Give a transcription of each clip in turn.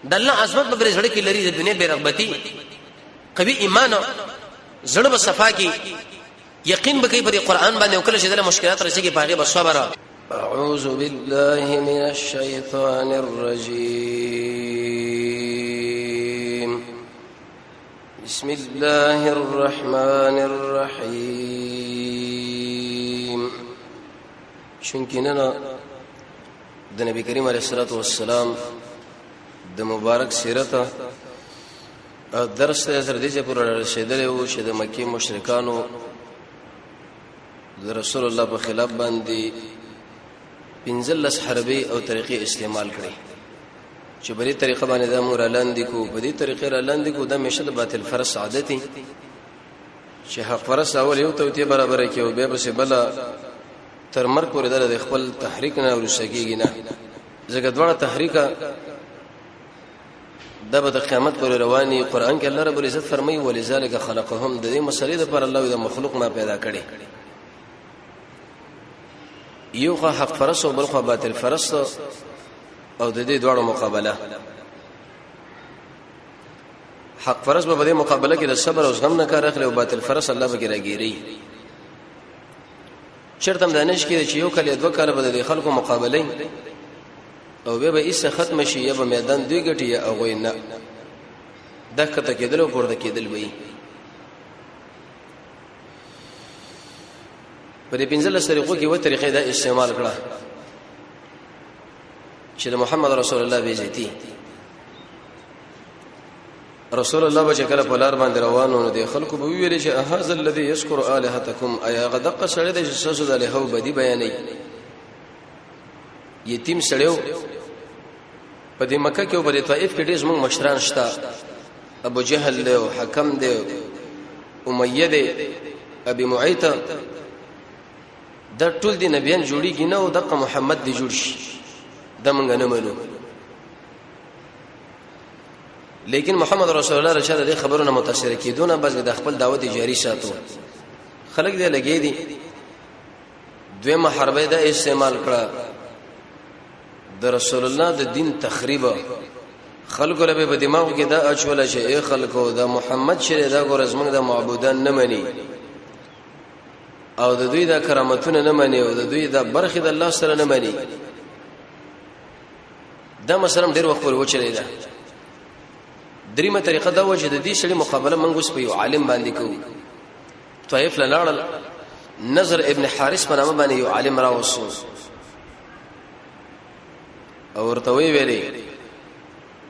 د الله عظمت په زړه کې لري د دنیا بیرغبتی قوي ایمان زړه په صفا کې یقین به کوي په قرآن باندې او کله چې د مشکلات رسېږي پاغه به صبر. اعوذ بالله من الشیطان الرجیم بسم الله الرحمن الرحیم. چونکه د نبی کریم علیه الصلاۃ والسلام د مبارک سیرت درس ته سره دې چې پر رسیدل او چې د مکی مشرکانو د رسول الله په خلاف باندې 15 حربي او طریقې استعمال کړې چې بری طریقه باندې د امر لاندې کو په دې طریقې لاندې کو د مشد باطل فرس عادتي چې حق فرس اول یو توتی برابر کې او به بس بل تر مرګ پورې د خپل تحریک نه ورسېږي نه زګه دوه تحریک د به د قیامت پر رواني. قران کې الله رب العزت فرمایي ولذلک خلقهم د دې مسلې لپاره الله د مخلوق ما پیدا کړي یو حق فرس او بل خو باطل فرس او د دې دوړو مقابله. حق فرس په دې مقابله کې د صبر او زغم نه کار اخلي او باطل فرس الله به راګيري. شرط هم دانش کې چې یو کله دوه کاله به د خلکو مقابله او به ایسه ختم شي یا به میدان دوی ګټي یا هغه نه دکته کېدل او پورته کېدل وي. په دې 15 طریقو کې و طریقې دا استعمال کړه چې محمد رسول الله به زیتی رسول الله به کله په لار باندې روانو دي خلکو به ویل چې هاذا الذي يذكر الهتكم ايا غدق سره د شسو د له بدی بیانې یتیم سړیو په دې مکه کې او په طائف کې ډېر زموږ مشران شته ابو جهل او حکم دی امیه دی ابي معيط دا ټول دي نبيان جوړیږي نه او دغه محمد دی جوړ شي د مونږ نه منو. لیکن محمد رسول الله رسول الله خبرونه متاثر کیدونه بس د خپل دعوت جاری ساتو خلک دې لګي دي دویمه حربه دا استعمال کړه د رسول الله د دین تخریب خلکو له په دماغ کې دا اچول شي خلکو د محمد شری دا ګورز موږ د معبودان نه مني او د دوی د کرامتونه نه مني او د دوی د برخې د الله سره نه مني. دا مثلا ډیر وخت ور وچلې ده. دریمه طریقه دا و چې د دې سړي مقابله منغوس په یو عالم باندې کوو. طائف لاړ نظر ابن حارث په نامه باندې یو عالم راوسو او ورته ویلي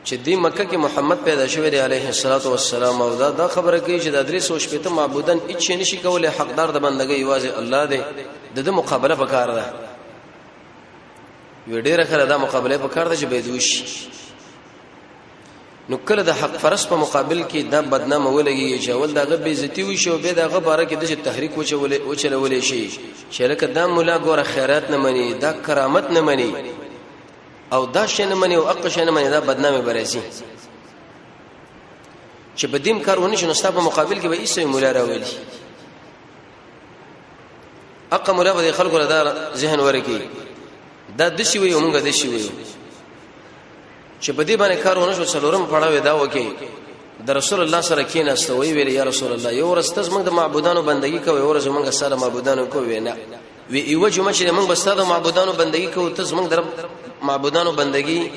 چې د مکه کې محمد پیدا شوی دی علیه الصلاۃ والسلام او دا خبره کوي چې د 300 معبودان هیڅ نشي کولای حقدار د بندګۍ یوازې الله دی د مقابله وکړ ده وی ډیره خره دا مقابله وکړ ده چې بيدوش نو کله د حق فرس په مقابل کې دا بدنامه ولګي چې ول دا غبي عزتي وي شو به دا غبره کې د تحریک وچلولې شي شرکت دا مولا ګوره خیرات نه مني دا کرامت نه مني او دا شنه منی او اق شنه منی دا بدنامي برسي چې بدیم کارونه شنو ستاسو په مقابل کې به ایسه مولا راوړي اق مولا به خلکو را ذهن ورکی دا د شي وي موږ د شي وي چې په دې باندې کارونه شو څلورم پړاوي دا وکي د رسول الله سره کېناست وی ویل یا رسول الله یو ورستز موږ د معبودانو بندگی کوي ورځ موږ سره معبودانو کوي نه وی ایو جمعه چې موږ بس د معبودانو بندگی کوو ته موږ در معبودانو بندگی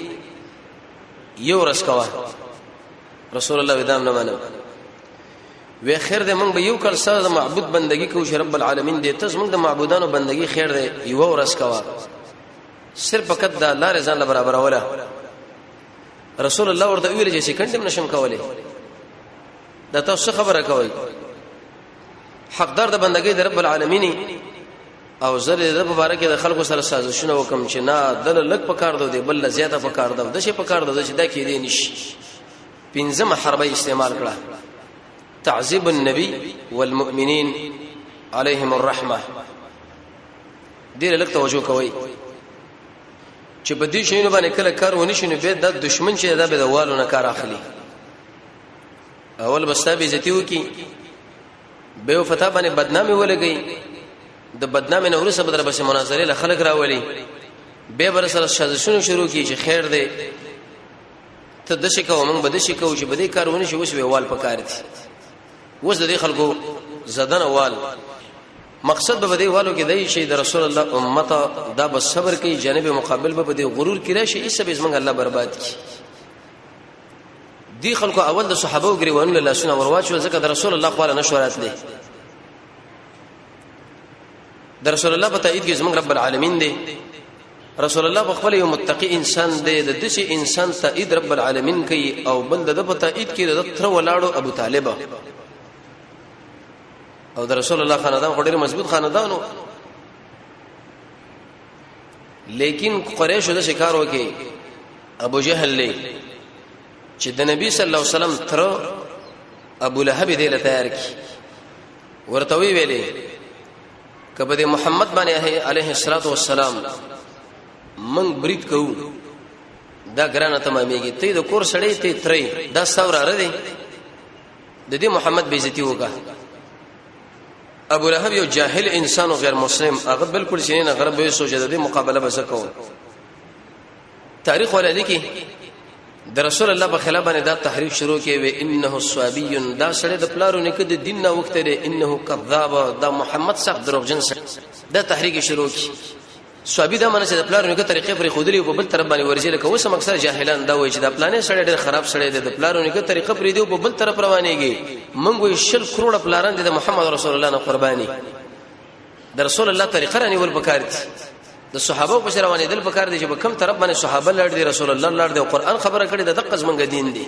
یو ورځ کوا رسول الله ودام نه منو وی خیر دې موږ به یو کل سره معبود بندگی کوو چې رب العالمین دې ته موږ د معبودانو بندگی خیر دې یو ورځ کوا صرف فقط دا الله رضا الله برابر ولا رسول الله ورته ویل چې سکندم نشم کولای دا تاسو خبره کوي حقدار د بندګۍ د رب العالمین او زره د مبارک د خلکو سره سازشونه وکم چې نه دل لک پکار دو دی بل زیاته پکار دو د شي پکار دو چې دا کې دی نشي. پنځم حربه استعمال کړه تعذيب النبي والمؤمنين عليهم الرحمه دې لک توجه کوي چې په دې شینو باندې کله کار ونی شنو به د دشمن چې دا به د والو نه کار اخلي اول بس به عزت وکي به فتح باندې بدنامي ولګي د بدنامي نه ورسره بدر بس مناظره له خلق راولي به بر سره سازشونه شروع کی چې خیر دی ته د شي کو موږ بده شي کو چې بده کارونه شي وس ویوال پکار دي وس د خلکو زدن وال مقصد به بده والو کې دی شي د رسول الله امت دا بس صبر کوي جانب مقابل به بده غرور کړي شي ایسه به زمنګ الله برباد کی دی خلکو اول د صحابه او ګریوان الله سنه ورواچو ځکه د رسول الله خو له نشورات دي د رسول الله په تایید کې زمنګ رب العالمین دی رسول الله خپل یو متقی انسان دی د دې انسان تایید رب العالمین کوي او بل د په تایید کې د تر ولاړو ابو طالب او د رسول الله خاندان ډېر مضبوط خاندانو لیکن قریش د شکار وکي ابو جهل له چې د نبی صلی الله علیه وسلم تر ابو لهب دی له تیار کی ورته وی ویلې کبه د محمد باندې علیه الصلاۃ والسلام من برید کو دا ګرانه تمامېږي ته د کور سړی ته ترې دا ثور اره دی د دې محمد بیزتی وکا ابو لهب یو جاهل انسان او غیر مسلم هغه بالکل شینه غرب به سوچ د دې مقابله بس کو تاریخ ولادي کې د رسول الله په خلاف باندې دا تحریف شروع کې و انه الصابي دا سره د پلارو نه کده دین نه وخت لري انه کذاب دا محمد صاحب دروغجن سره دا تحریک شروع کی صحابي دا منځ د پلارو نه طریقې پر خودلی په بل طرف باندې ورجل کوي سم اکثر جاهلان دا وایي چې دا پلانې سره ډېر خراب سره د پلارو نه طریقې پر دی په بل طرف روانيږي منګو 100 کروڑ پلاران د محمد رسول الله نه قرباني د رسول الله طریقې رانی ول پکار دي د صحابه په روانې دل پکار دي چې په کوم طرف باندې صحابه لړ دي رسول الله لړ دي قرآن خبره کړي د دقه زمنګ دین دي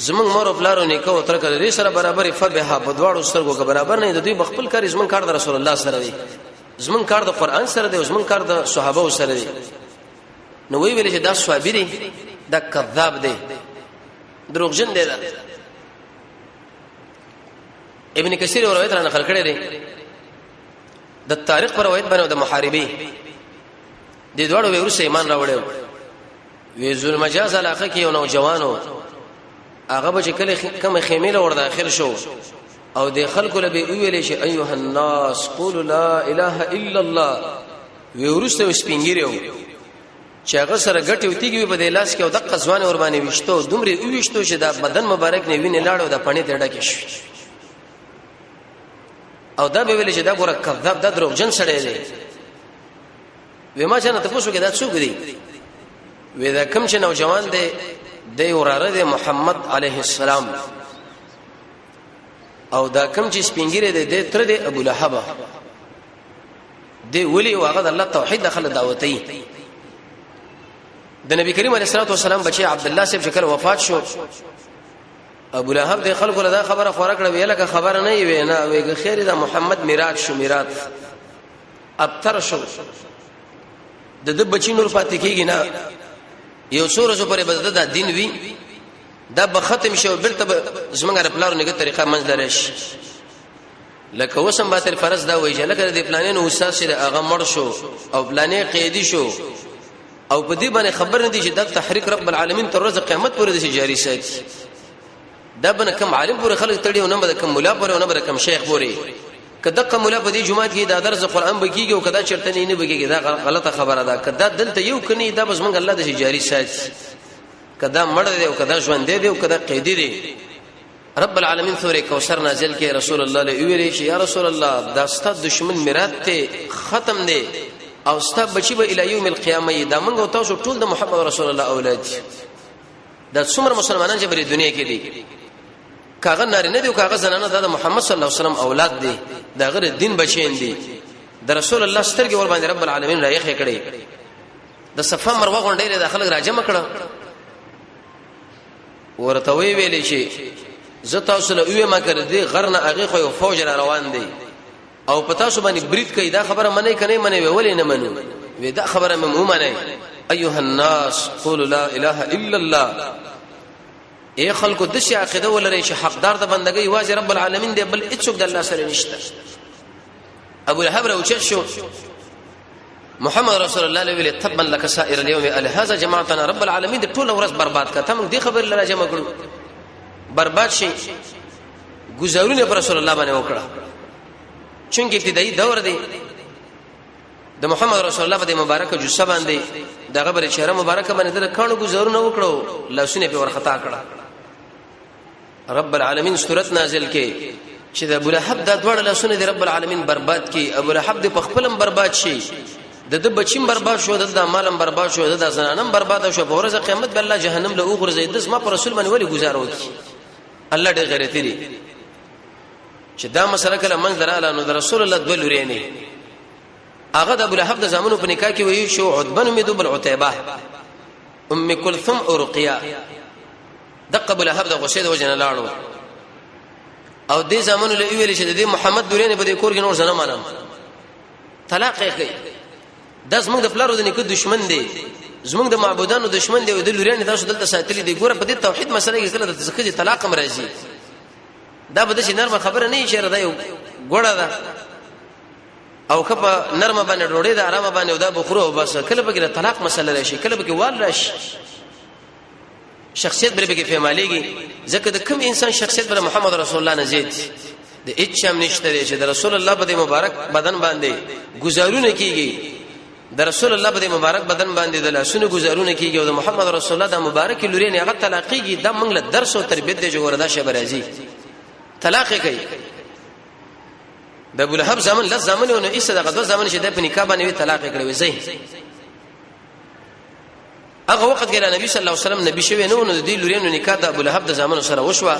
زمنګ مور او پلارو نه کو تر کړي سره برابر فبها په دواړو سترګو کې برابر نه د دوی بخپل کار زمنګ کار د رسول الله سره دی زمون کار د قران سره دی زمون کار د صحابه سره دی نو وی ویل چې دا صحابي دی دا کذاب دی دروغجن دی دا ابن کثیر روایت را نقل کړی دی د تاریخ پر روایت باندې د محاربي د دوړو ورسې ایمان راوړل وی ذل مجاز علاقه کې یو نوجوانو هغه به کله کوم خیمه له ور داخل شو او د خلکو له ویلې شي ايها الناس قولوا لا اله الا الله وی ورسته سپینګریو چې هغه سره ګټي وتیږي په د لاس کې او د قزوان ور باندې وشتو دومره وشتو چې دا بدن مبارک نه ویني لاړو د پانی ته ډکه شي او دا به ویل چې دا ګوره کذاب دا دروغجن سړی دی وې ما څنګه تاسو کې دا څوک دی وې دا کوم چې نوجوان دی د وراره دی محمد عليه السلام او دا کوم چې سپینګری دی د تر دی ابو لهب دی ولي واغد الله توحید دخل دعوتي د نبی کریم علیه الصلاه والسلام بچي عبد الله صاحب شکل وفات شو ابو لهب د خلکو له دا خبره خورا کړه ویله خبر نه وي نه ویګه خیر دا محمد میراث شو میراث ابتر شو د بچی نور پاتې کیږي نه یو څورو پرې بد د دین وی دا به ختم شو بلته زمونږه پلانو نه طریقه منځلش لکه وسم باطل فرض دا وایي چې لکه د پلانینو اساس سره هغه مړ شو او پلانې قیدی شو او په دې باندې خبر نه دي چې د تحریک رب العالمین تر ورځې قیامت پورې د جاری ساتي دا بنه کم عالم پورې خلک تړي او نه بده کم مولا پورې او نه بده کم شیخ پورې کله کم مولا په دې جمعات کې دا درس قرآن بکیږي او کدا چرته نه بکیږي دا غلطه خبره ده کدا دلته یو کني دا بس مونږ الله د جاری ساتي کدا مړ دی او کدا ژوند دی او کدا قیدی دی رب العالمین سورې کوثر نازل کې رسول الله له ویلې چې یا رسول الله دا ستاسو دشمن میراث ته ختم دی او ستاسو بچي به الی یوم القیامه دا موږ تاسو ټول د محمد رسول الله اولاد دا څومره مسلمانان چې په دنیا کې دي کاغه نارینه دی او کاغه زنانه د محمد صلی الله علیه وسلم اولاد دي دا غیر دین بچین دي د رسول الله سترګې ور باندې رب العالمین رايخه کړي د صفه مروه غونډې د خلک راجم کړه ورته وی ویلې شي زه تاسو له یو ما کړ دي غرنه هغه خو یو فوج را روان دي او پتا سو باندې برید کوي دا خبره منې کني منې ولې نه منو وی دا خبره مې منې ايها الناس قولوا لا اله الا الله اے خلکو د شي عقیده ولري چې حقدار د بندګۍ واجب رب العالمین دی بل هیڅ د الله سره نشته ابو لهب راوچ شو محمد رسول الله علیه تبا لك سائر اليوم هذا جماعتنا رب العالمین د ټول ورځ برباد کا ته موږ دې خبر لره جمع کړو برباد شي گزارونه پر رسول الله باندې وکړه چونګې ابتدایي دور دی د محمد رسول الله په مبارک جوسه باندې دغه بر چهره مبارکه باندې د کانو گزارونه وکړو لاسونه په ورختا کړه رب العالمین سورت نازل کې چې د ابو لهب د دوړ لاسونه د رب العالمین برباد کی ابو لهب د پخپلم برباد شي د بچیم برباد شو د مالم برباد شو د زنانم برباد شو په ورځ قیامت به الله جهنم له اوغرزید د ما پر رسول باندې ولي گزارو کی الله دې غیرتی دي چې دا مسله کله موږ دراله نو د رسول الله د لورینه هغه د ابو لهب د زمانو په نکاح کې وی شو عتبه مې دوبل عتیبه ام کلثوم او رقیه دغه ابو لهب د غسید وجنه لاړو او دې زمانو له ویل چې د محمد لورینه په دې کور کې نور زنه مانم طلاق یې کوي د زمونږ د پلارو د نیکه دشمن دی زمونږ د معبودانو دشمن دی او د لورینه تاسو دلته ساتلی دی ګوره په دې توحید مسله کې کله د تزکه طلاق هم راځي دا به د نرمه خبره نه شي راځي ګوره دا او کپه نرمه باندې ډوړې د آرامه باندې او دا بخورو او بس کله به د طلاق مسله راشي کله به کې وال راشي شخصیت بر به کې فهمالېږي ځکه د کوم انسان شخصیت بر محمد رسول الله نه زیات د اچم نشته چې د رسول الله په مبارک بدن باندې گزارونه کیږي د رسول الله په مبارک بدن باندې د لاسونو گزارونه کیږي او د محمد رسول الله د مبارک لوري نه هغه طلاقيږي د موږ له درس او تربيت دی جوړه ده شبر راځي طلاق کوي د ابو لهب زمن له زمن او ایسه دغه زمن چې د په نکاح باندې طلاق کړی وي هغه وخت کې نبی صلی الله علیه وسلم نبی شوی نو د دې لوري نو نکاح د ابو لهب د زمن سره وشو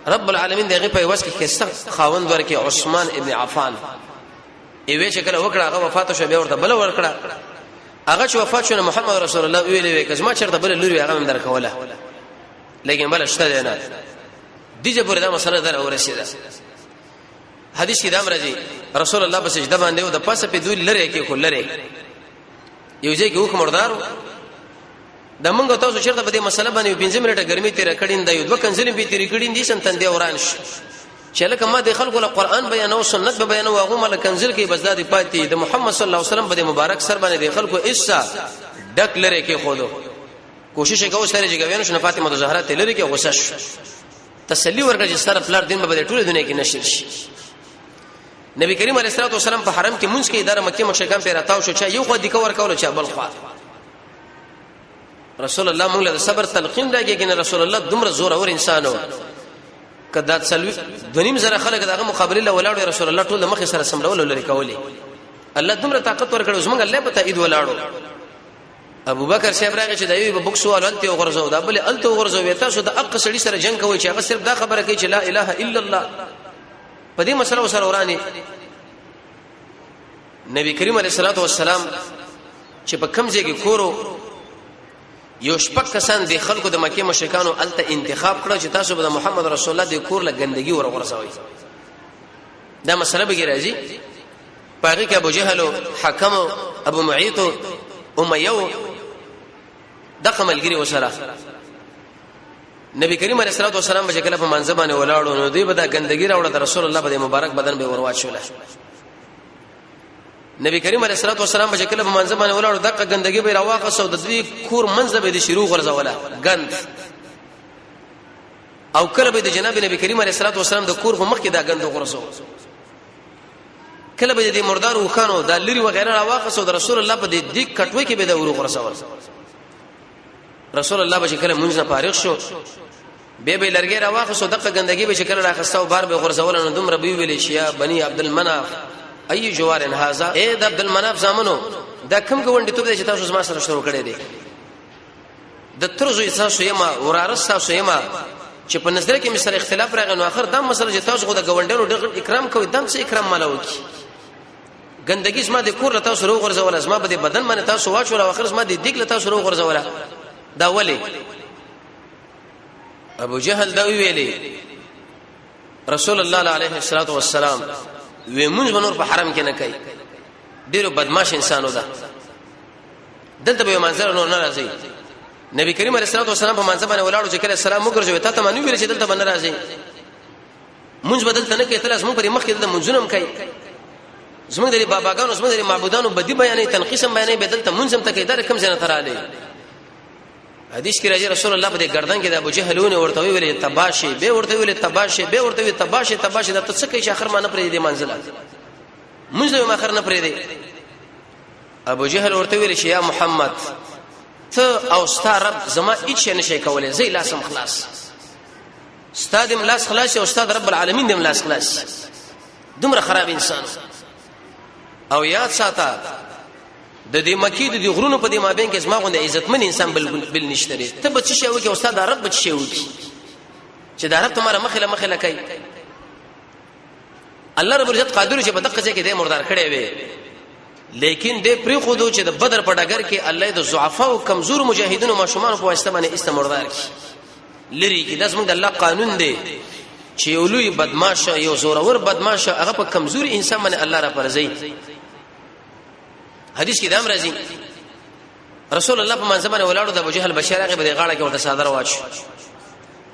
رب العالمین دغه په واسه کې کیسه خاوند ورکه عثمان ابن عفان ایوه چې کله وکړه هغه وفات شو بیا ورته بل ورکړه هغه چې وفات شو محمد رسول الله ویلې کزما چرته بل لوري هغه هم درکوله لیکن بل شته نه دیجه پرې دا مسله در اورسیده حدیث کې دا مرضی رسول الله په سجده باندې او د پاسه په دوی لره کې خو لره یو ځای کې حکم وردارو د موږ تاسو چیرته په دې مسله باندې 15 منټه ګرمي تیر کړین دا یو دوه کنځلې به تیر کړین دي سنتن دی اوران شي چې لکه ما د خلکو له قران بیان او سنت به بیان او هغه مل کنځل کې بس د پاتې د محمد صلی الله علیه وسلم په مبارک سر باندې د خلکو ایسا ډک لره کې خودو کوشش وکاو سره چې غوینو شنه فاطمه د زهرا ته لره کې غوسش تسلی ورکړي چې سره پلار دین به د ټوله دنیا کې نشر شي نبی کریم علیه الصلاه والسلام په حرم کې مونږ کې اداره مکه مشرکان په راتاو شو چې یو خو د کور کول چې بل خوا رسول الله موږ له صبر تلقین راګي کنه رسول الله دومره زور اور انسانو کدا څلوي دنیم زره خلک دغه مقابله له ولاړو رسول الله ټول مخ سره سملول لري کولی الله دومره طاقت ورکړو زمونږ الله په تایید ولاړو ابو بکر صاحب راغی چې دایو په بوکسو ولته وغورځو دا بل الته وغورځو تاسو د اق سړي سره جنگ کوي چې هغه صرف دا خبره کوي چې لا اله الا الله په دې مسله سره ورانی نبی کریم علیه الصلاه والسلام چې په کوم ځای کې کورو یو شپک کسان د خلکو د مکه مشرکانو الته انتخاب کړو چې تاسو به محمد رسول الله د کور له ګندګي ورغورځوي دا مسله به راځي پاره کې ابو جهل حکم ابو معیط امیہ دغه ملګری وسره نبی کریم علیه الصلاه والسلام به کله په منځ باندې ولاړو نو دوی به دا ګندګي راوړه د رسول الله په مبارک بدن به ورواچوله نبی کریم علیه الصلاه والسلام به کله په منځ باندې ولاړو دغه ګندګي به راواخصو د دوی کور منځ به د شروع غرزوله ګند او کله به د جناب نبی کریم علیه الصلاه والسلام د کور په مخ کې دا ګند غرزو کله به د مردار وخانو د لری وغیرہ راواخصو د رسول الله په دې دیک کټوي کې به د ورو غرزول رسول الله به کله مونږ نه فارغ شو به لرګي راواخصو دغه ګندګي به کله راخصو بار به غرزول نو دومره به ویل شي بني عبد المناف اي جوار هذا اے د عبد المناف زامنو دا کوم ګوندې ته چې تاسو زما سره شروع کړی دی د ترزو تاسو یما ورارس تاسو یما چې په نظر کې مسله اختلاف راغی نو اخر دا مسله چې تاسو خو د ګوندونو ډېر اکرام کوي دم څه اکرام مالو کی ګندګي زما د کور تاسو رو غرزول زما په بدن باندې تاسو واچو او اخر زما د دیګ تاسو رو غرزول دا ولی ابو جهل دا ویلي رسول الله عليه الصلاه والسلام ومنځ بنور په حرم کې نه کوي ډیرو بدمعش انسانو ده دلته به منظر نور نه راځي نبی کریم علیه الصلاه والسلام په منځ باندې ولاړو چې کله سلام وګرځوي ته مانو ویل چې دلته باندې راځي منځ بدلته نه کوي تل اسمو پر مخ کې د منځونم کوي زموږ د باباګانو زموږ د معبودانو بدی بیانې تنقیسم بیانې بدلته منځم تکي در کم ځنه تراله حدیث کې راځي رسول الله په دې گردن کې د ابو جهلونه ورته ویل تباشي به ورته ویل تباشي به ورته ویل تباشي د څه کې چې اخر ما نه پرې دې منزله منځ ما اخر نه پرې دې ابو جهل ورته ویل چې یا محمد ته او ستا رب زما هیڅ نشي کولای، زي لاسم خلاص، استاد ملاس خلاص او استاد رب العالمین دې ملاس خلاص. دومره خراب انسان. او یاد ساته د دې مکی د دې غرونو په دې مابین کې زما غونډه عزتمن انسان بل نشته لري. ته به څه شي وکي استاد رب به څه شي وکي چې دا رب تمہاره مخله کوي. الله رب العزت قادر چې په دغه ځای کې دې مردار کړي وي، لیکن دې پری خودو چې د بدر په ډګر کې الله د ضعفا او کمزور مجاهدینو ماشومان په واسطه باندې استمردار کی لري کې. داس موږ الله قانون دی چې یو لوی بدمعاش یو زورور بدمعاش هغه په کمزور انسان باندې الله را پرځي. حدیث کې دا راځي رسول الله په منځ باندې ولاړو د ابو جهل بشیر هغه په غاړه کې ورته صادر واچ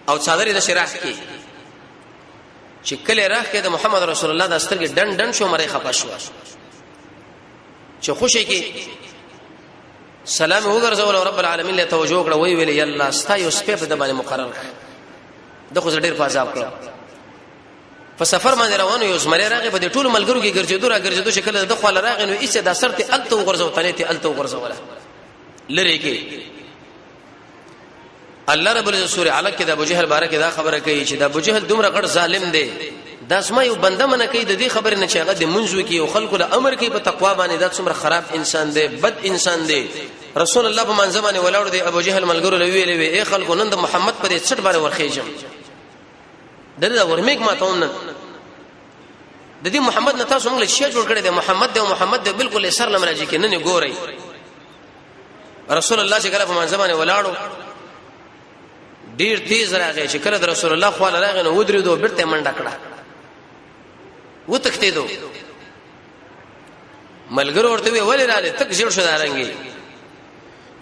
او صادر د شراح کې چې کله راخ کې د محمد رسول الله د سترګې ډن شو مړی خپه شو چې خوشي کې سلام وګرځول او رب العالمین له توجه کړه وی ویل یلا ستا یو سپه په د باندې مقرر د خو ډېر فاضاب کړ. په سفر باندې روانو یو زمری راغی په ټولو ملګرو کې ګرځېدو چې کله د خپل راغی نو ایسه د سرته الته وګرځو تنه الته وګرځوله لری کې. الله رب العزت سورہ علق کې د ابو جهل باره کې دا خبره کوي چې د ابو جهل دومره غټ ظالم دی، دا اسمه یو بنده منه کوي د دې خبره نه چې هغه د منځو کې او خلکو له امر کوي په تقوا باندې. دا څومره خراب انسان دی، بد انسان دی. رسول الله په منځ باندې ولاړ دی ابو جهل ملګرو له ویلې اے خلکو نن د محمد په دې څټ باندې ورخېجم دغه ورمیک ماتون د دې محمد نه تاسو موږ له شی جوړ کړی دی. محمد دی بالکل سر لمراجي کې نه ګوري. رسول الله چې کله په منځ باندې ولاړو ډیر تیز راغی چې کله د رسول الله خو راغی نو ودرېدو بیرته منډه کړه و تختیدو. ملګرو ورته وی ولې راځي تک جوړ شو دارنګي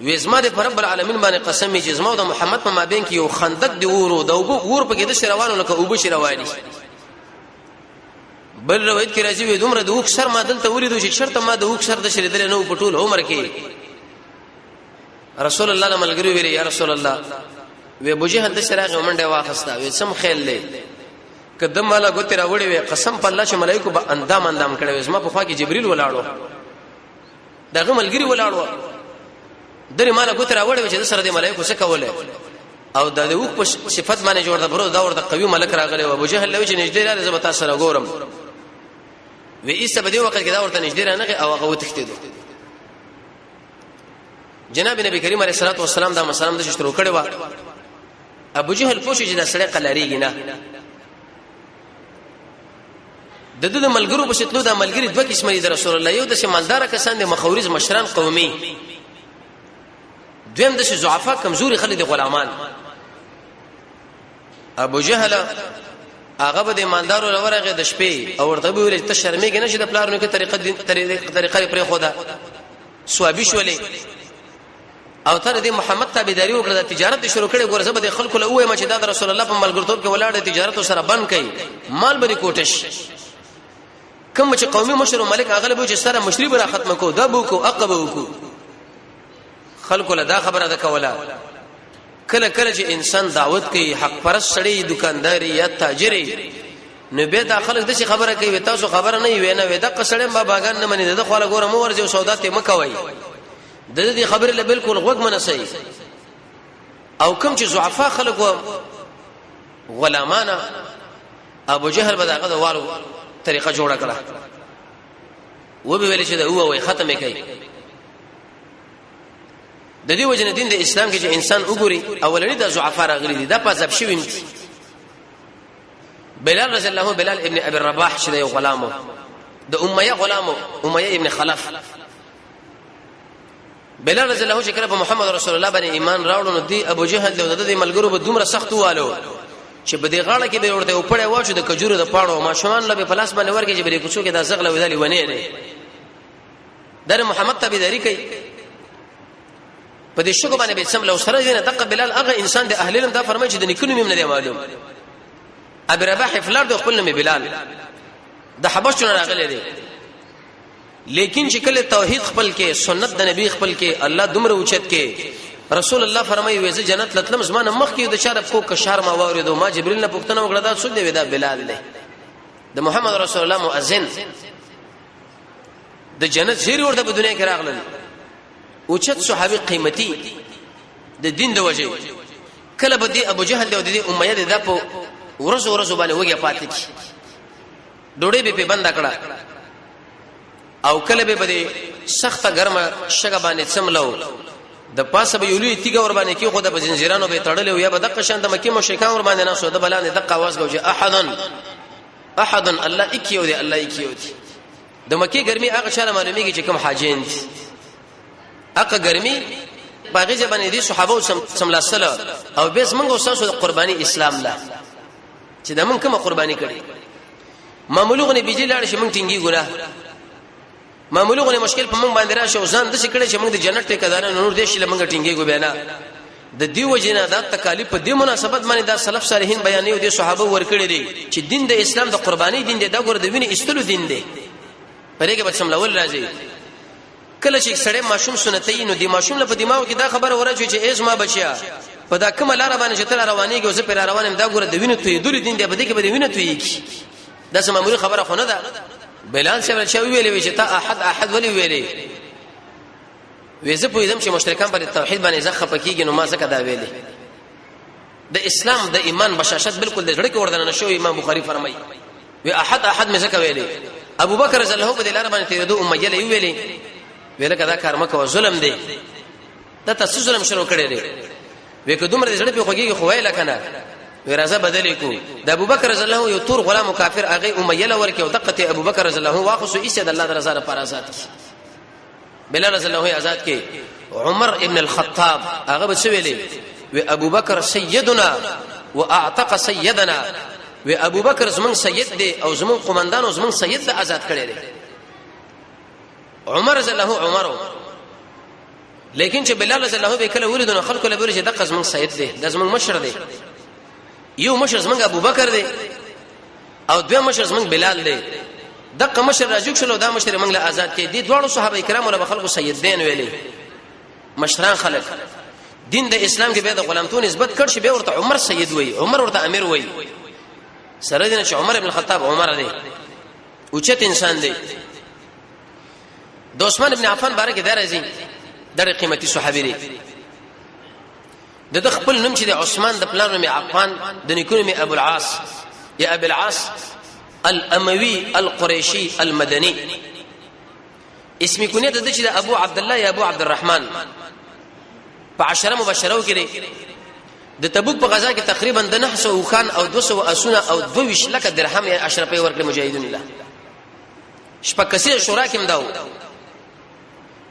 وې زما د رب العالمین باندې قسم چې زما د محمد په مابین کې یو خندق دی ورو د ور په کې د شروانو لکه او بشي رواني. بل روایت کې راځي وې دومره د وښ سر ما دلته وریدو چې شرط ما د وښ سر د شریدل نو په ټول عمر کې. رسول الله له ملګرو ویل یا رسول الله وې ابو جهل د شراغه منډه واخستا وې سم خیل لې کدم مالا ګوت را وړي وې قسم په الله چې ملائکه به اندام کړي زما په خوا کې جبريل ولاړو دغه ملګری ولاړو درې مالا ګوت را وړي چې د سره د ملائکه څه کوله او د وښ په صفت باندې جوړ د برو دا ورته قوي ملک راغلی او ابو جهل لوي چې نږدې راځي زما تاسو سره ګورم وې ایسته په دې وخت کې دا ورته نږدې رانغه او هغه وتښتیدو. جناب نبی کریم علیه الصلاه والسلام دا مسلمان د شترو کړي وا ابو جهل پوښي چې دا سړی قلاریږي نه د دې ملګرو په شتلو دا ملګری دوه قسمه دي رسول الله. یو د مالدار کسان دي مخاورز مشران قومي، دویم د ضعفا کمزوري خلک دي غلامان. ابو جهل هغه به د مالدارو لورغه د شپې او ورته ویل ته شرمېږي نه چې د پلارونو کې طریقه پرې خدا سوابي شولې او تر دې محمد تابعداري وکړه د تجارت شروع کړي. ګورځه به خلکو له وې چې دا رسول الله په ملګرتوب کې ولاړ تجارت سره بند کړي مال به کوټش کوم چې قومي مشر ملک اغلب چې سره مشرب را ختم کو دا بو کو عقب کو خلکو له دا خبره ده کوله. کله چې انسان دعوت کوي حق پرست سړی دکانداري یا تاجري نو به دا خلک د خبره کوي تاسو خبره نه وي نه وي د قصړم باباګان نه مني د خپل ګوره مو ورځو سودا ته مکوي د دې خبره له بالکل غوږ منسي. او کوم چې ضعفا خلکو غلامانه ابو جهل بداغه د والو طریقه جوړه کړه و به ویل چې دا هو ختمه کوي. د دې وجنه دین د اسلام کې چې انسان وګوري اولنی د ضعفا راغلي دي دا پازاب شوی مت بلال رضی الله بلال ابن ابي الرباح چې یو غلامو د امیه غلامو امیه ابن خلف. بلال رضی الله چې کله په محمد رسول الله باندې ایمان راوړو نو دی ابو جهل له د ملګرو به دومره سخت والو چې په دې غاړه کې به ورته وپړې واچو د کجورو د پاړو ماشومان له په لاس باندې ورګي چې بری کوڅو کې د زغله ودالي ونه نه در محمد تابعداري کوي په دې شګو باندې به سم له سره دینه دغه بلال هغه انسان د اهل علم دا فرمایي چې د نکونو مم نه دی معلوم. ابي رباح فلار د خپل نوم بلال د حبشتون راغلی دی لیکن چې کله توحید خپل کې سنت د نبی خپل کې الله دومره اوچت کې رسول الله فرمایي وې جنت لتلم زمانه مخ کې د چاره کو کشار ما واردو ما جبريل نه پوښتنه وکړه دا څه دی دا بلال دی د محمد رسول الله مؤذن د جنت زیری ورته په دنیا کې راغلل اوچت صحابي قیمتي د دین د وجه کله به دی ابو جهل او د امیه د په ورځ باندې وګیا پاتې کی ډوډۍ به بند کړه او کله به بده سخته ګرمه شګه باندې سملو د پاسه به یولي تیګه ور باندې کې خو د زنجیرانو به تړلې یا به دغه شان د مکی مشرکان ور باندې نه سو د بلانه دغه आवाज به احد الله اکیو دی الله اکیو دی د مکی ګرمي هغه چاله معلومیږي چې کوم حاجین دي هغه ګرمي باغې ځبانې دي صحابه سملاسله او بیس منغو اساس د قرباني اسلام لا چې د من کومه قرباني کړي معمولغه بيجي لاړ شي مونږ ټینګي ګناه معمولغه مشکل په مونږ باندې راشه او ځان د څه کړي چې مونږ د جنت ټیکدان نور دې شي لمنګ ټینګي ګو بینا د دیو جنا د تکالیف په دې مناسبت باندې د سلف صالحین بیانې او د صحابه ورکړي دي چې دین د اسلام د قرباني دین دی دا ګور د وینې استلو دین دی پرېګه به سملول راځي کله چې سړی ماشوم سنتي نو د ماشوم په دماغ کې دا خبره ورچوي چې ایز ما بچیا په دا کومه لار باندې چې تر روانيږي او زه پر روانم دا ګور د وینې توې دوري دین دی په دې کې به د وینې توې کی دا سم معمولی خبره خو نه ده بلال صاحب چې ویلې چې تا احد ولي ویلې وېزه په دې چې مشرکان پر توحید باندې زخه پکېږي نو ما زکه دا ویلې د اسلام د ایمان بشاشت بالکل د ځړ کې وردان نشو امام بخاری فرمایي وی احد مې زکه ویلې ابو بکر رضی الله په دې لار باندې تیرې دوه امیه له ویلې ویل کدا کار مکه ظلم دی دا تاسو ظلم شروع کړی دی وې کدومره دې ځړ په خوږي خو ویل کنه ورازه بدلی کو د ابو بکر رضی الله یو تور غلام کافر هغه امیه لور کې او دقته ابو بکر رضی الله واخصو ایسه د الله رضا لپاره آزاد بلال رضی الله آزاد کې عمر ابن الخطاب هغه به ویلي و ابو بکر سیدنا واعتق سیدنا و ابو بکر زمون سید دی او زمون قومندان او زمون سید د آزاد کړي دي عمر رضی الله عمر لیکن چې بلال رضی الله به کله ولیدنه خلکو له بوري چې دغه زمون سید دی د زمون مشر دی یو مشر زمونږ ابو بکر دی او دویم مشر زمونږ بلال دی دغه مشر راجوک شلو دا مشر موږ له آزاد کې دي دوه صحابه کرام له خلکو سیدین ویلي مشران خلک دین د اسلام کې به د غلامتون نسبت کړ شي به ورته عمر سید وای عمر ورته امیر وای سره دین چې عمر ابن الخطاب عمر دی اوچت انسان دی د عثمان ابن عفان بارک درځي در قیمتي صحابي دی د خپل نوم چې د عثمان د پلان نوم عفان د نیکونو می ابو العاص یا ابو العاص الاموي القريشي المدني اسم کنیت د چې د ابو عبد الله یا ابو عبد الرحمن په 10 مبشرو کې د تبوک په غزا کې تقریبا د 900 خان او 200 اسونه او 22 لک درهم یا اشرفي ورکړي مجاهدون الله شپکسي شورا کې مداو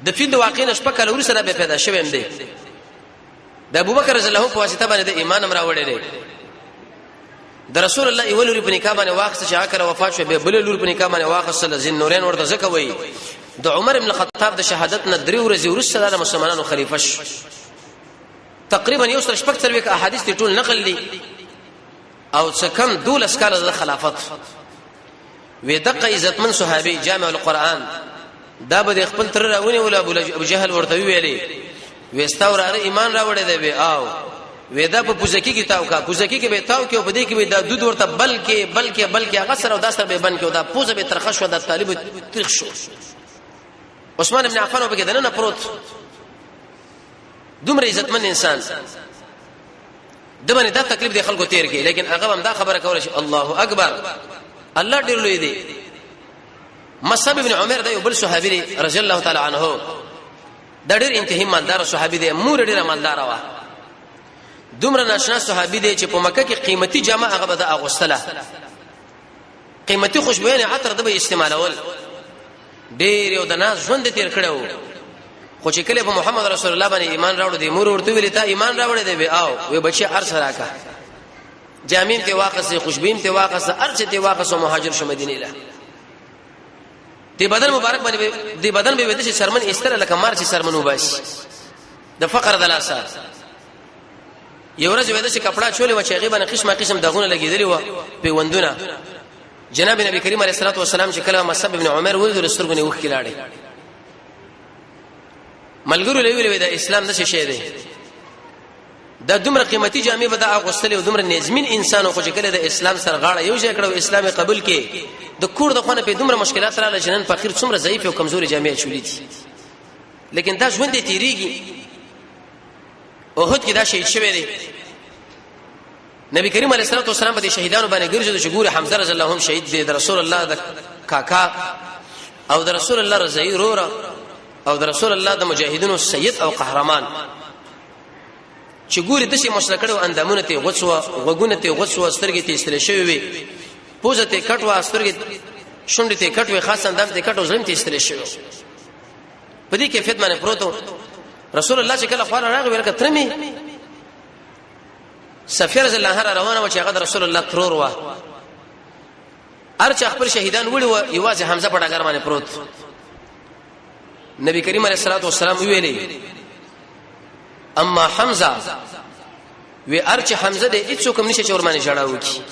د فیل واقعي شپکه لوري سره به پیدا شوم دی د ابو بکر رضی الله په واسطه باندې د ایمان امر راوړی دی د رسول الله اول په نکاح باندې واخص چې هغه وفات شو به بل لور په نکاح باندې واخص ذین نورین ورته زکه وای د عمر ابن الخطاب د شهادت نه درې ورځې ورسره د مسلمانانو خلیفہ شو تقریبا یو سره شپږ ترویک احادیث ټول نقل دي او څه کم دولس کاله د خلافت وې دغه عزتمن صحابي جامع القرآن دا به خپل تر راونی ول ابو جهل ورته ویلي وستاور ایمان راوړی دی او ودا په پوزکی کې تاو کا پوزکی کې به تاو کې او بده کې به د دود ورته بلکې هغه سره او داسره به بن کې او دا پوزه به ترخه شو د طالب ترخ شو عثمان ابن عفان وبګه دنه پروت دومره عزتمن انسان دمنه دا تکلیف دی خلکو تیر کې لیکن هغه هم دا خبره کوله چې الله اکبر الله ډیر لوی دی مصعب ابن عمر دا یو بل صحابي رضی الله تعالی عنه دا ډیر انتهایی مالدار صحابي دی مور ډیر مالدار وا دومره ناشنا صحابي دی چې په مکه کې قیمتي جامه هغه به اغوستله قیمتي خوشبوینه عطر د به استعمالول ډیر یو د ناز ژوند تیر کړو خو چې کله په محمد رسول الله باندې ایمان راوړ دی مور ورته ویل تا ایمان راوړ دی به او وی بچي ارس راکا جامین ته واقعه خوشبین ته واقعه ارس ته واقعه مهاجر شو مدینه له دی بدن مبارک باندې دی بدن به ودی شرمن استر لکه مار چې شرمنو باش د فقر دلاسه یو ورځ ودی چې کپڑا چولې و چې غیبه قسمه دغونه لګیدلی و په وندونه جناب نبی کریم علیه الصلاه والسلام چې کله مصعب ابن عمر ولید رسولګنی وخ کلاړي ملګرو لوي د اسلام د څه شی دی دا دومره قیمتي جامې به دا اغوستلې او دومره نظمین انسان خو چې کله د اسلام سره غاړه یو ځای کړو اسلام قبول کې د کور د خونه په دومره مشکلات رااله جنن فقیر څومره ضعیف او کمزوري جامې چولې دي لیکن دا ژوند دې تیریږي اوهد کې دا شهید شوی دی نبی کریم علیه الصلاه والسلام په شهیدانو باندې ګرځي چې ګوره حمزه رضی الله عنه شهید دی د رسول الله د کاکا او د رسول الله رضی رورا او د رسول الله د مجاهدینو سید او قهرمان چې ګوري د شي مشرکړو اندامونه ته غوڅو غوګونه ته غوڅو سترګې ته استل شوی وي پوزه ته کټوا سترګې شونډې ته کټوي خاص اندام ته کټو زړم ته استل شوی په دې کې کیفیت باندې پروتو رسول الله چې کله خور راغی ورکه ترمي سفیر رضی الله عنه روانه و چې هغه رسول الله ترور و ارچ خپل شهیدان وړي و یوازې حمزه په ډاګر باندې پروت نبی کریم علیه الصلاه والسلام ویلي اما حمزه وی ارچ حمزه دې هیڅ کوم نشي چور باندې جړاو کی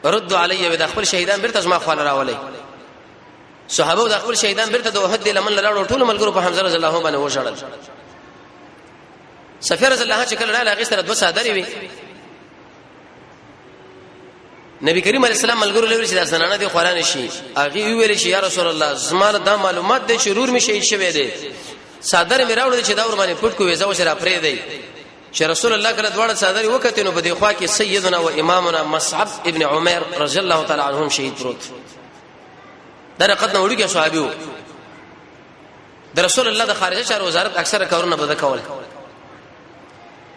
رد علی و د خپل شهیدان برته زما خپل راولي صحابه د خپل شهیدان برته د وحد لمن لاړو ټول ملګرو په حمزه رضی الله عنه باندې وژړل سفیر رضی الله عنه چې کله راغی هغه سره دوه صادرې وي نبی کریم علیه السلام ملګرو لوري چې د زنانه دی قران شي هغه ویل شي یا رسول الله زمانه دا معلومات دي شرور می شهید شوی دی صادر می راوړل چې دا ور باندې پټ کو ویزه وشره پرې دی چې رسول الله کله دواړه صادرې وکړي نو په دې خوا کې سیدنا و امامنا مصعب ابن عمر رضی الله تعالی عنهم شهید پروت دا قد نوړي کې صحابيو د رسول الله د خارجه چارو وزارت اکثره کارونه بده کول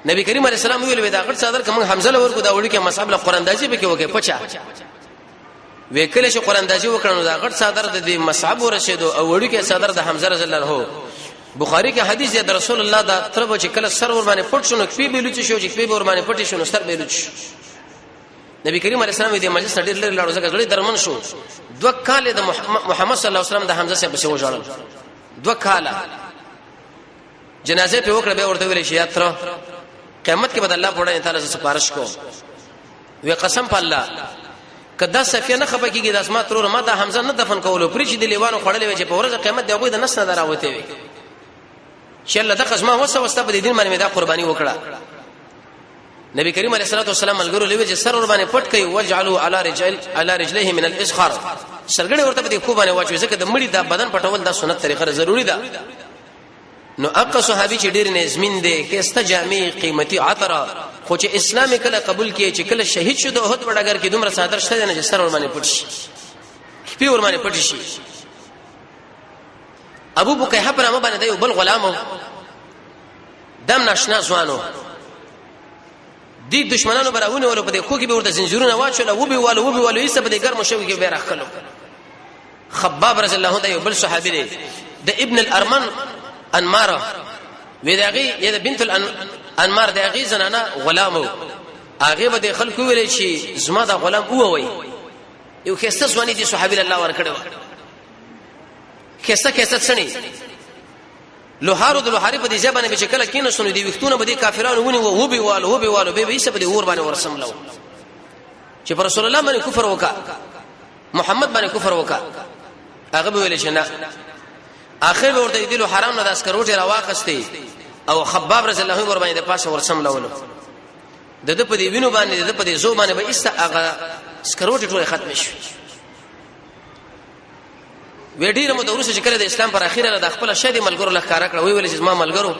نبی کریم علیه السلام ویل دا غټ صادر کوم حمزه لور کو دا وړي کې مصعب له قران دازي به کې وکي پچا وکله چې قران دازي وکړنو دا غټ صادر د مصعب ورشدو او وړي کې صادر د حمزه رضی الله عنه بخاری کې حدیث دی د رسول الله دا تر چې کله سر ور باندې پټ شونه کفي به لوچ شو چې کفي ور باندې پټ شونه سر به لوچ نبی کریم علیه السلام دې مجلس ډېر لري لاړو ځکه غړي درمن شو دوه کال د محمد صلی الله علیه وسلم د حمزه سره بسو وژړل دوه کال جنازه په وکړه به ورته ویل شي یاتره قیامت کې بد الله پړای تعالی سپارښت کو وی قسم په الله کدا صفیه نه خپه کیږي د اسماء ترور ما د حمزه نه دفن کولو پرې چې د لیوانو خړلې وي چې په ورځ قیامت دی غوې د نس نه دراوته وي چې الله د قسمه وسه په دین باندې دا قرباني وکړه نبی کریم علیه الصلاه والسلام ملګرو لوي چې سر ور باندې پټ کوي وجعلوا على رجليه من الاسخار سرګړې ورته په دې خو باندې واچوي ځکه د مړي د بدن پټول د سنت طریقه ضروری ده نو اقا صحابي چې ډېر نظمین دي کې استجامي قیمتي عطر خو چې اسلام کله قبول کړي چې کله شهید شو د احد وړاګر کې دومره صادر شته نه چې سر ور باندې پټ شي خپل ور باندې پټ شي ابو بکیحه پر امه باندې یو بل غلام دم ناشنا ځوانو دي دشمنانو براونه ول په دې خو کې به ورته زنجیرونه واچول او به والو یې سبد ګرم شو کې به راخلو خباب رضی الله عنه یو بل صحابي دی د ابن الارمن انمار وداغي یا بنت الانمار داغي زنانه غلامو هغه به خلکو ویل شي زما دا غلام ووي یو خسته ځواني دي صحابي الله ورکړو خسته سني لوهارو د لوهاري په دې ځبانه به کله کینې سنو دي وختونه به دي کافرانو ونی وو به والو به یې سبد اور باندې ورسم لو چې پر رسول الله باندې کفر وکا محمد باندې کفر وکا هغه به ویل شنه اخر به ورته دي له حرام نه داس کروټه راواخستي او خباب رضی الله عنه ور باندې پاسه ورسم لو د په دې وینو باندې د په دې زو باندې به است هغه سکروټه ټول ختم شي وډیره مو د ورسې چې کله د اسلام پر اخیره د خپل شادي ملګرو لخر کړه ویل چې ما ملګرو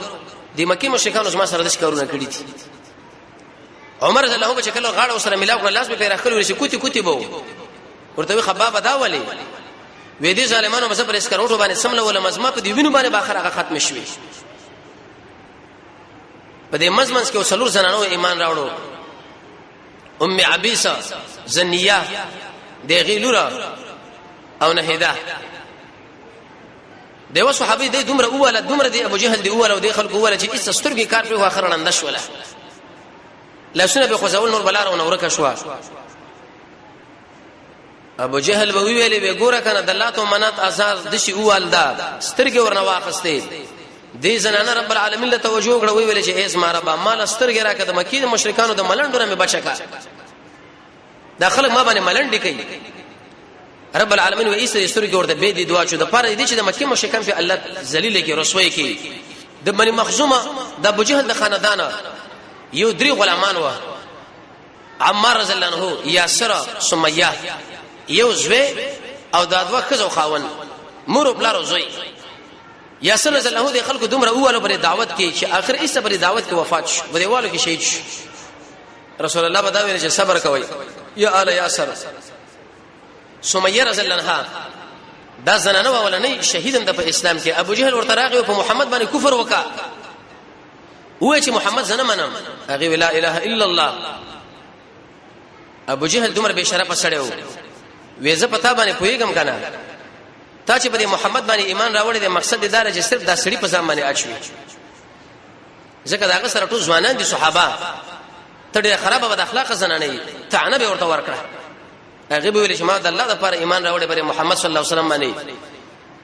د مکی مشرکانو زما سره د ښکارونه کړی دي عمر رضی الله عنه چې کله غاړه سره ملاو کړ لاس به پیرا خل ورسې کوتی بو ورته خباب دا ولي وې دي ظالمانو مزه پر اسکروټو باندې سمله ولا مزما په دی وینو باندې باخر هغه ختم شوي په دې مزمنس کې وسلور زنانو ایمان راوړو ام عبیسه زنیه دغه لورا او نهیدا دیو صحابي دې دومره اوله دومره دې ابو جهل دې اوله او دې خلق اوله چې اس سترګي کار په اخر نن دشوله لا سنه به خزول نور بلار او نورک شوا ابو جهل به ویلې به ګوره کنه دلات او منات اثر دشي اوالدا سترګي ورنه واخستې دې زنانه رب العالمین له توجه کړه ویلې چې ایس ما رب مال سترګي راکړه د مکی مشرکانو د ملندونه می بچکا دا خلک ما باندې ملندې کوي رب العالمین و ایسه ستوري ورته به دي دعا چو د پاره دي چې د مکه مشرکان په الله ذلیل کې رسوي کې د بني مخزومه د ابو جهل د خاندان یو درې غلامان و عمار رضی الله عنه یاسر سمیه یو زوی او دادوا خزو خاون مور بلارو زوی یاسر رضی الله عنه د خلکو دومره اوله پر دعوت کې چې اخر ایسه پر دعوت کې وفات شو په دیوالو کې شهید شو رسول الله بداوی چې صبر کوي یا آل یاسر سمیه رضی الله عنها دا زنانه ولنې شهیدم د په اسلام کې ابو جهل ورته راغی په محمد باندې کفر وکا وای چې محمد زنه منم هغه لا اله الا الله ابو جهل دومره به شرف سړیو وېزه پتا باندې پویګم کنه تا چې په محمد باندې ایمان راوړې د مقصد دار چې صرف دا سړی په ځان باندې اچوي ځکه دا سره ټول ځوانان دي صحابه تړي خرابه بد اخلاق زنانه تعنه به ورته ورکړه هغه به ویل چې ما د الله لپاره ایمان راوړې پر محمد صلی الله علیه وسلم باندې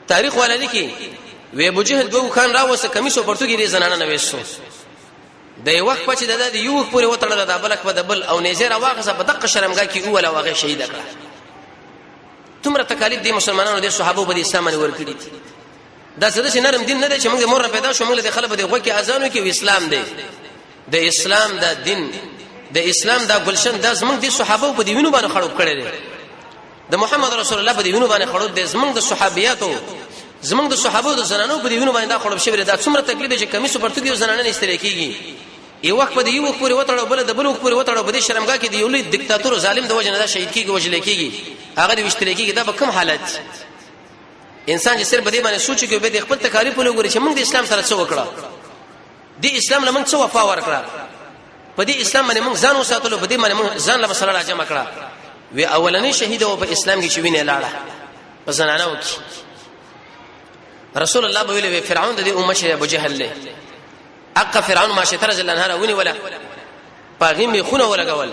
تاریخ ولادي کې وې ابو جهل دوه خان راوسه کمیسو پرتګي دي زنانه نه وېسو د یو وخت په چې د یو پورې وتړل د بلک په دبل او نيزه واغسه په دقه شرمګه کې اوله واغه شهید کړه تمره تکالیف دي مسلمانانو د صحابه په اسلام باندې ورکړي دي دا څه د نرم دین نه دی چې موږ مور پیدا شو موږ د خلک د غوږ کې اذان وکي اسلام دی د اسلام د دین د اسلام د ګلشن د زمونږ د صحابه په دیونو باندې خړوب کړي دي د محمد رسول الله په دیونو باندې خړوب دي زمونږ د صحابياتو زمونږ د صحابه د زنانو په دیونو باندې خړوب شوی دا څومره تکلیف دی چې کمیسو پرتګي زنانه نشته کېږي یو وخت په یو پورې وتړو بل د بل پورې وتړو په دې شرمګه کې دی یو لوی دیکتاتور ظالم د وجنه دا شهید کېږي وجل کېږي هغه د وشتل کېږي دا به کوم حالت انسان چې صرف دې باندې سوچي کې به د خپل تکالیف له ګوري چې موږ د اسلام سره څه وکړو د اسلام لمن څه وفا ورکړه په دې اسلام باندې موږ ځان وساتلو په دې باندې موږ ځان له مسله راجمع کړه وی اولنې شهید او په اسلام کې چې ویني لاړه په زنانو کې رسول الله ویلي فرعون د دې امه شه ابو جهل له اقا فرعون ما شتر رضی الله عنه ونی ولا پاغیم خونه ولا غول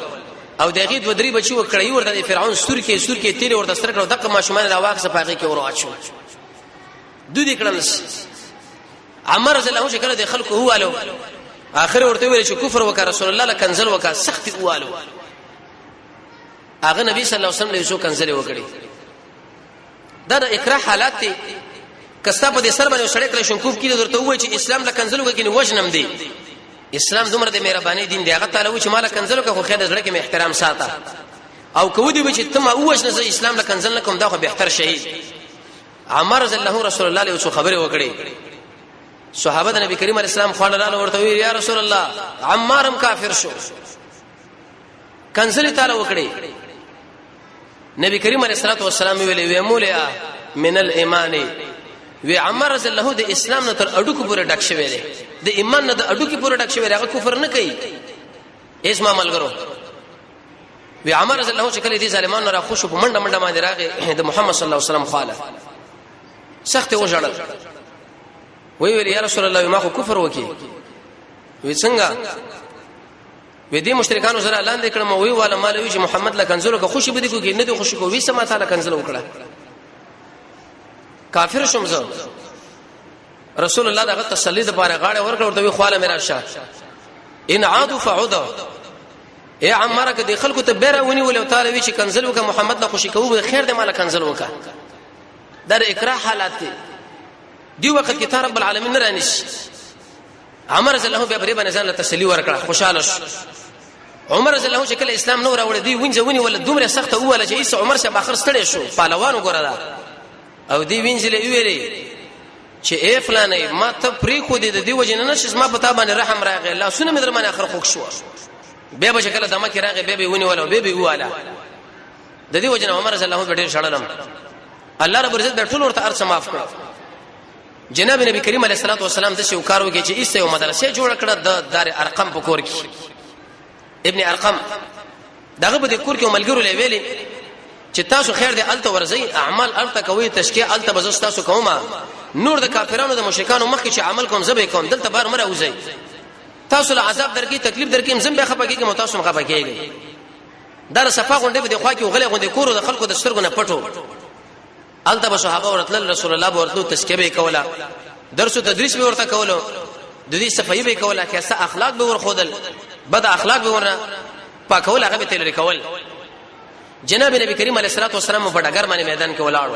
او دغه دو درې بچي وکړی ورته فرعون سور کې تیر ورته سره کړو دغه ماشومان راواغ صفاقي کې ورو اچو دوی دې کړل عمر رضی الله عنه شکل د خلکو هوالو اخر ورته ویل چې کفر وکړ رسول الله لکنزل وکړ سخت هوالو هغه نبی صلی الله علیه وسلم له شو کنزل وکړي دا د اکراه حالات دي کستا په دې سر باندې سړی کله شنکوب کړي درته وایي چې اسلام له کنزل وکړي نو وجنم دی اسلام دومره د مهرباني دین دی هغه تعالی و چې مال کنزل وکړي خو خیر زړه کې احترام ساته او کو دې چې تم اوجنه زه اسلام له کنزل نکوم دا خو به احتر شهید عمر رضی الله رسول الله له څه خبره وکړي صحابه د نبی کریم علیه السلام خو الله ورته وی یا رسول الله عمارم کافر شو کنزل تعالی وکړي نبی کریم علیه الصلاه والسلام ویلي ومولیا من الايمان وی عمر رضی الله د اسلام نه تر اډو کو پورې ډک شوی دی د ایمان نه د اډو کې پورې ډک شوی دی هغه کفر نه کوي اسما ملګرو وی عمر رضی الله چې کله دي ظالمانو را خوشو په منډه منډه باندې راغی د محمد صلی الله علیه وسلم خاله سخت وژړل وی یا رسول الله ما خو کفر وکي وی څنګه وی دې مشرکانو سره اعلان وکړم وی والا مالوی چې محمد لا کنزلو که خوشي بده کو کې نه دي خوشي کو وی سما تعالی کنزلو وکړه کافر شوم زه رسول الله دغه تسلی د پاره غاړه ورکړ ورته وی خواله میرا شه ان عادوا فعودوا اے عمره کې د خلکو ته بیره ونی ول او تعالی وی چې کنزل وک محمد لا خوشي کوو خیر دې مال کنزل وک در اکراه حالات دی وخت کې رب العالمین رانیش عمر رضی الله به بری باندې ځان له تسلی ورکړه خوشاله شو عمر رضی الله چې کله اسلام نور راوړ دی وینځ ونی ول دومره سخته واله چې عیسی عمر شه باخر ستړي شو پهلوانو ګره او دی وینځلې ویلې چې اے فلانه ما ته پری خو دې د دی وجنه نشس ما پتا باندې رحم راغی الله سونه مې در باندې اخر خوښ شو به به شکل دمه کې راغی به ونی ولا به واله د دې وجنه عمر رضی الله ډېر شړلم الله رب عزت د ټول ورته ارڅ معاف کړ جناب نبی کریم علیه الصلاه والسلام د شو کارو کې چې ایسه یو مدرسې جوړ کړه د دار ارقم په کور کې ابن ارقم دغه په دې کور کې ملګرو لویلې چې تاسو خیر دې الته ورځي اعمال الته کوي تشکیه الته بزاس تاسو کومه نور د کافرانو د مشرکانو مخکې چې عمل کوم زبې کوم دلته بار مره وځي تاسو له عذاب درکې تکلیف درکې زم به خپګي مو تاسو مخه پکېږي در صفه غونډه به د خوا کې غلې غونډه کورو د خلکو د سترګو نه پټو الته صحابه ورتل رسول الله ورته تشکیه به کوله درس او تدریس به ورته کوله د دې صفایي به کوله کیسه اخلاق به ورخودل بد اخلاق به ورنه پاکول هغه به تل کول جناب نبی کریم علیه الصلاه والسلام په ډګر باندې میدان کې ولاړ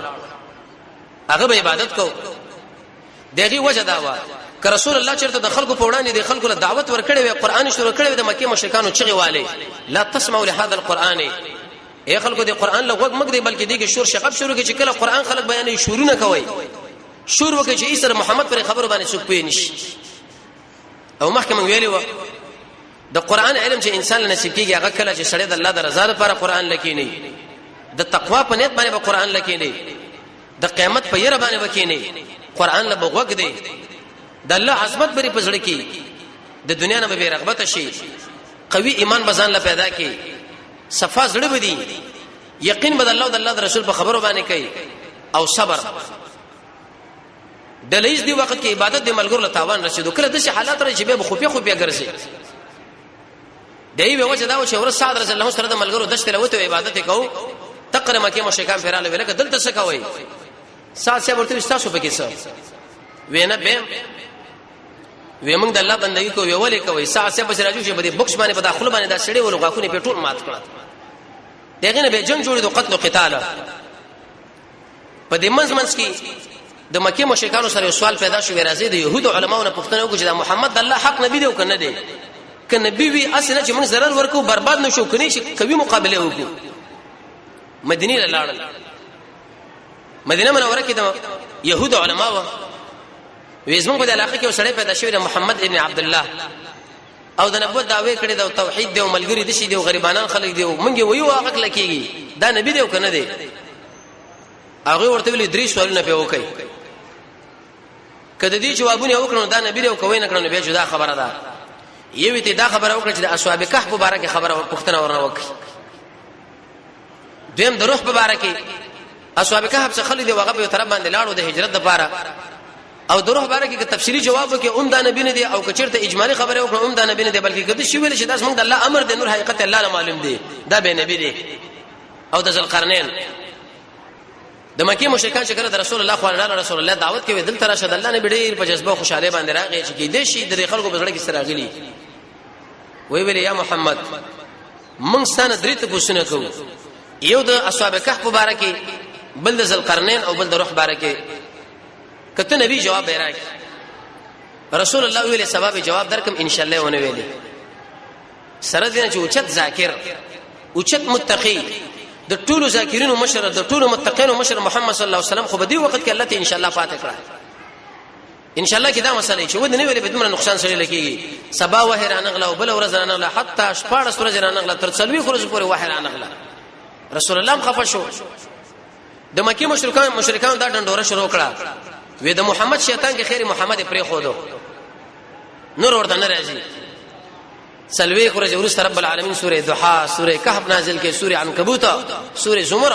هغه به عبادت کو دغه وجه دا و که رسول الله چرته د خلکو په وړاندې د خلکو له دعوت ورکړي وي قران شروع کړي وي د مکه مشرکانو چغي والي لا تسمعوا لهذا القران اے خلکو د قران له وګ مګ دی بلکې دیګه شور شغب شروع کی چې کله قران خلک بیانې شورونه کوي شور وکړي چې ایسر محمد پر خبرو باندې څوک پوي نشي او محکمه ویلي و د قران علم چې انسان له نصیب کیږي هغه کله چې سړی د الله د رضا لپاره قران لکینی د تقوا په نیت باندې به قران لکینی د قیامت په یره باندې وکینی قران له بغوګ دی د الله عظمت بری پزړه کی د دنیا نه به رغبت شي قوي ایمان بزان لا پیدا کی صفا زړه بدی یقین بد الله او د الله رسول په خبرو باندې کوي او صبر د لیس دی وخت کې عبادت د ملګرو له تاوان رسیدو کله د حالات را چې به خفي خفي ګرځي دی به وجه دا و چې ور سعد رسول الله سره د ملګرو دشت لوته عبادت کو تقرما کې مشکان پیراله ویل کدل ته څه کوي سات څه ورته تاسو پکې څه وینه به ویمنګ د الله بندګي کو ویولې کوي سات څه بشراجو چې بده بوکس باندې په داخله باندې دا سړی ول غاخونه په ټول مات کړه دغه نه به جنگ جوړې دو قتل او قتال په دې منځ کې د مکه مشرکانو سره سوال پیدا شو راځي د يهودو علماونو پوښتنه وکړه چې محمد الله حق نبی دی او کنه دی کنه نبی وی اسنه چې موږ zarar ورکو برباد نشو کني چې کوي مقابله وکړو مدینه لاړل مدینه منوره کې د يهودو علماو وېزمن په علاقه کې وسړی پیدا شوی د محمد ابن عبد الله او د نبوت دعوی کړي د توحید دی او ملګری دي شي دی او غریبانان خلک دی او مونږ ویو هغه لکېږي دا نبی دی او کنه دی هغه ورته ویل درې سوالونه په وکي کله دې جوابونه وکړو دا نبی دی او کوي نه کړو به جدا خبره ده یوه ته دا خبره وکړه چې د اصحاب کهف مبارک خبره پښتنه ورنه وکړي دیم د روح مبارک اصحاب کهف څخه خلک دی هغه په طرف باندې لاړو د هجرت لپاره او د روح مبارک کې تفصیلی جواب وکړي دا نبی نه دی او کچرته اجمالی خبره وکړه دا نبی نه دی بلکې کده شی ویل چې دا څنګه د الله امر دی نور حقیقت الله نه معلوم دی دا به نبی دی او د ذوالقرنین د مکه مشرکان چې کړه د رسول الله صلی الله علیه وسلم دعوت کوي دلته راشد الله نبی ډیر په جذبه خوشاله باندې راغی چې دې شي د خلکو په زړه کې سره غلي وی ویل یا محمد موږ ستانه درې ته پوښتنه کوو یو د اصحاب کهف مبارک بل د ذوالقرنین او بل د روح مبارک کته نبی جواب راکړي رسول الله ویله سبب جواب درکم ان شاء الله ونه ویلي سره دې چې اوچت ذاکر اوچت متقی د ټولو ذاکرینو مشر د ټولو متقینو مشر محمد صلی الله علیه وسلم خو به دی وخت کې الله ته ان شاء الله فاتح کړه ان شاء الله کې دا مسله چې ود نه ویلې بدمره نقصان سره لکېږي سبا وهر انغلا او بل ورځ انغلا حتی شپاره سورج انغلا تر څلوي خورج پورې وهر انغلا رسول الله خفه شو د مکه مشرکان دا ډنډوره شروع کړه وې د محمد شیطان کې خیر محمد پرې خودو نور ورته نه راځي سلوي خرج ورس رب العالمین سوره ضحا سوره کهف نازل کې سوره عنکبوت سوره زمر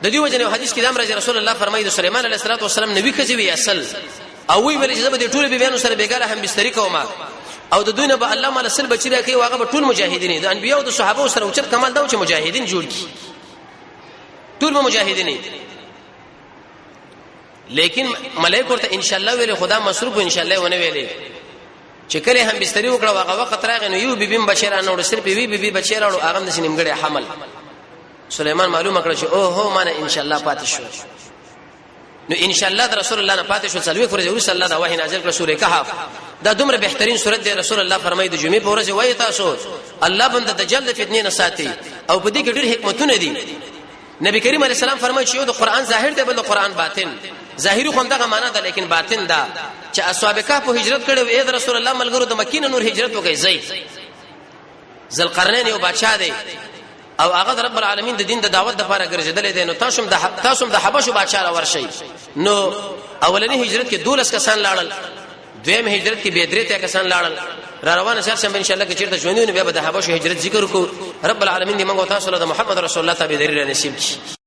د دې وجه نه حدیث کې د امر رسول الله فرمایي د سليمان علیه السلام نبی کځوي اصل او وی ویل چې د ټول بیانو سره بیګاله هم بستری کوما او د دوی نه به الله مال سل بچی راکې واغه به ټول مجاهدین د انبیو او د صحابه سره اوچت کمال دا چې مجاهدین جوړ کی ټول مجاهدین لیکن ملائکه ورته ان شاء الله ویل خدا مصروف ان شاء الله ونه ویلې چې کله هم بستری وکړه واغه وخت راغی نو یو بیبیم بشیر نه ور صرف بی بچیر او هغه د سینمګړې حمل سليمان معلومه کړ چې او هو مانه ان شاء الله پاتې شو نو ان شاء الله رسول الله نه پاتې شو څلوي فرض رسول الله دا وحی نازل کړ سوره کهف دا دومره بهترین سورته دی رسول الله فرمایي د جمعې په ورځ وایي تاسو الله بنده دجال د فتنې نه ساتي او په دې کې ډېر حکمتونه دي نبی کریم علیه السلام فرمایي چې د قران ظاهر دی بل د قران باطن ظاهری خو دغه معنا ده لیکن باطن ده چې اصحاب کهف هجرت کړي اې رسول الله ملګرو د مکینه نور هجرت وکړي زید ذوالقرنین یو بادشاہ دی او هغه رب العالمین د دین د دعوت لپاره ګرځیدل دي نو تاسو د حبشو بادشاہ را ورشي نو اولنی هجرت کې 12 کسان لاړل دویم هجرت کې به درې ته کسان لاړل را روانه سره ان شاء الله کې چیرته ژوندونه بیا به د حبشو هجرت ذکر کو رب العالمین دې موږ تاسو له محمد رسول الله تابعداري نصیب کړي